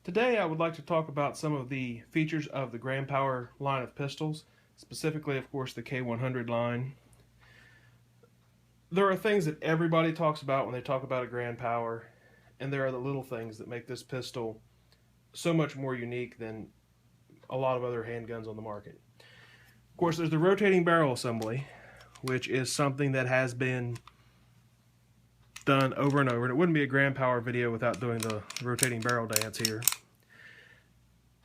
Today I would like to talk about some of the features of the Grand Power line of pistols, specifically of course the K100 line. There are things that everybody talks about when they talk about a Grand Power, and there are the little things that make this pistol so much more unique than a lot of other handguns on the market. Of course, there's the rotating barrel assembly, which is something that has been done over and over, and it wouldn't be a Grand Power video without doing the rotating barrel dance here.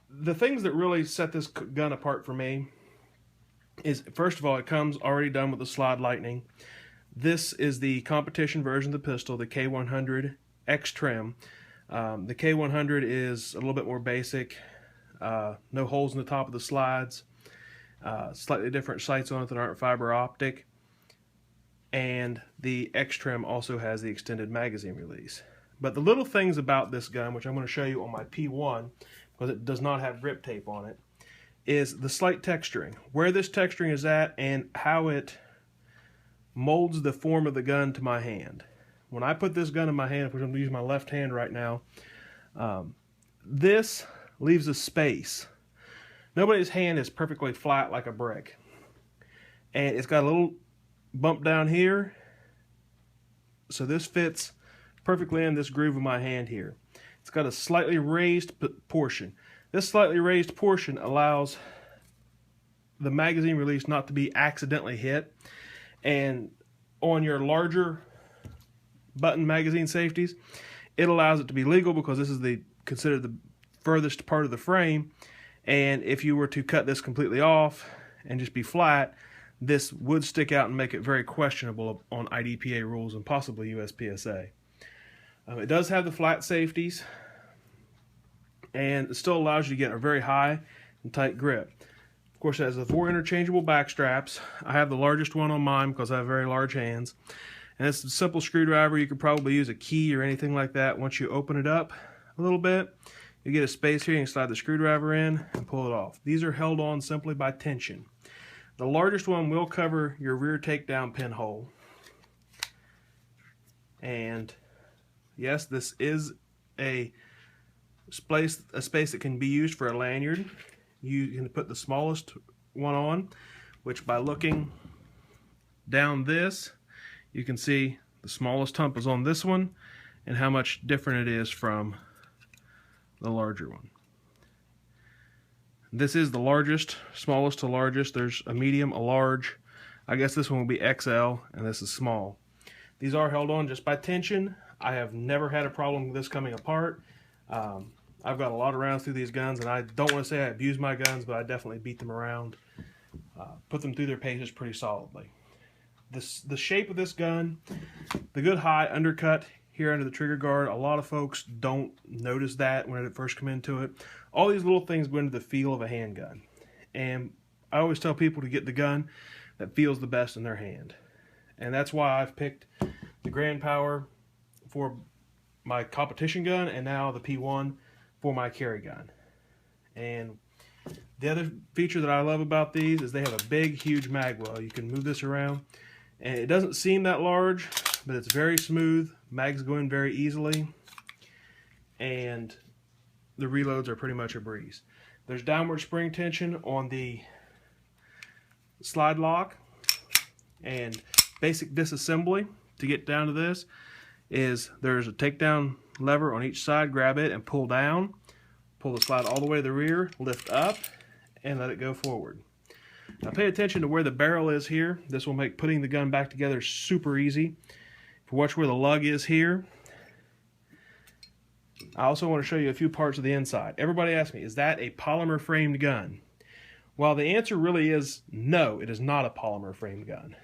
The things that really set this gun apart for me is, first of all, it comes already done with the slide lightning. This is the competition version of the pistol, the K100 X trim. The K100 is a little bit more basic, no holes in the top of the slides, slightly different sights on it that aren't fiber optic, and the X trim also has the extended magazine release. But the little things about this gun, which I'm going to show you on my P1, because it does not have grip tape on it, is the slight texturing. Where this texturing is at and how it molds the form of the gun to my hand. When I put this gun in my hand, which I'm going to use my left hand right now, this leaves a space. Nobody's hand is perfectly flat like a brick. And it's got a little bump down here, so this fits perfectly in this groove of my hand here. It's got a slightly raised portion. This slightly raised portion allows the magazine release not to be accidentally hit, and on your larger button magazine safeties, it allows it to be legal because this is considered the furthest part of the frame, and if you were to cut this completely off and just be flat, this would stick out and make it very questionable on IDPA rules and possibly USPSA. It does have the flat safeties, and it still allows you to get a very high and tight grip. Of course, it has the 4 interchangeable backstraps. I have the largest one on mine because I have very large hands. And it's a simple screwdriver. You could probably use a key or anything like that. Once you open it up a little bit, you get a space here. You can slide the screwdriver in and pull it off. These are held on simply by tension. The largest one will cover your rear takedown pinhole. And yes, this is a space that can be used for a lanyard. You can put the smallest one on, which by looking down this, you can see the smallest hump is on this one and how much different it is from the larger one. This is the largest, smallest to largest. There's a medium, a large. I guess this one will be XL, and this is small. These are held on just by tension. I have never had a problem with this coming apart. I've got a lot of rounds through these guns, and I don't want to say I abuse my guns, but I definitely beat them around. Put them through their paces pretty solidly. The shape of this gun, the good high undercut here under the trigger guard, a lot of folks don't notice that when they first come into it. All these little things go into the feel of a handgun. And I always tell people to get the gun that feels the best in their hand. And that's why I've picked the Grand Power for my competition gun and now the P1 for my carry gun. And the other feature that I love about these is they have a big, huge mag well. You can move this around, and it doesn't seem that large, but it's very smooth. Mags go in very easily, and the reloads are pretty much a breeze. There's downward spring tension on the slide lock, and basic disassembly to get down to this is there's a takedown lever on each side. Grab it and pull down. Pull the slide all the way to the rear, lift up, and let it go forward. Now pay attention to where the barrel is here. This will make putting the gun back together super easy. If you watch where the lug is here, I also want to show you a few parts of the inside. Everybody asks me, is that a polymer framed gun? Well, the answer really is no, it is not a polymer framed gun.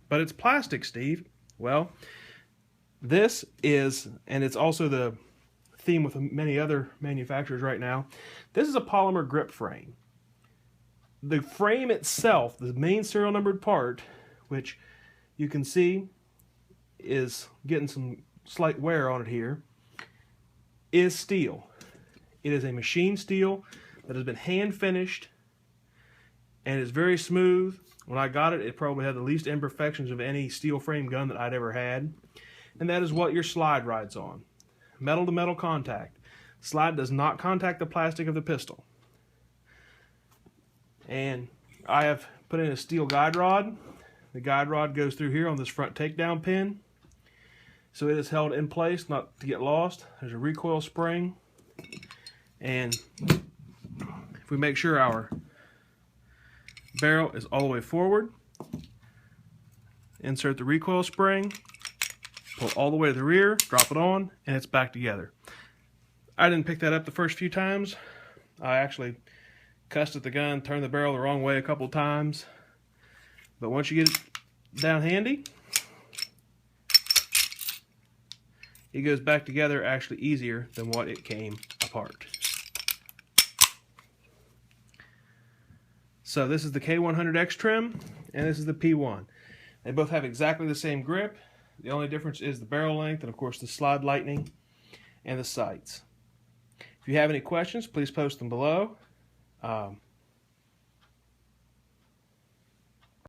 But it's plastic, Steve. Well, this is, and it's also the theme with many other manufacturers right now, this is a polymer grip frame. The frame itself, the main serial numbered part, which you can see is getting some slight wear on it here, is steel. It is a machine steel that has been hand finished and is very smooth. When I got it, it probably had the least imperfections of any steel frame gun that I'd ever had. And that is what your slide rides on. Metal to metal contact. Slide does not contact the plastic of the pistol. And I have put in a steel guide rod. The guide rod goes through here on this front takedown pin, so it is held in place, not to get lost. There's a recoil spring, and if we make sure our barrel is all the way forward, insert the recoil spring, pull all the way to the rear, drop it on, and it's back together. I didn't pick that up the first few times. I actually cussed at the gun, turned the barrel the wrong way a couple times. But once you get it down handy, it goes back together actually easier than what it came apart. So this is the K100X trim, and this is the P1. They both have exactly the same grip. The only difference is the barrel length and of course the slide lightning and the sights. If you have any questions, please post them below.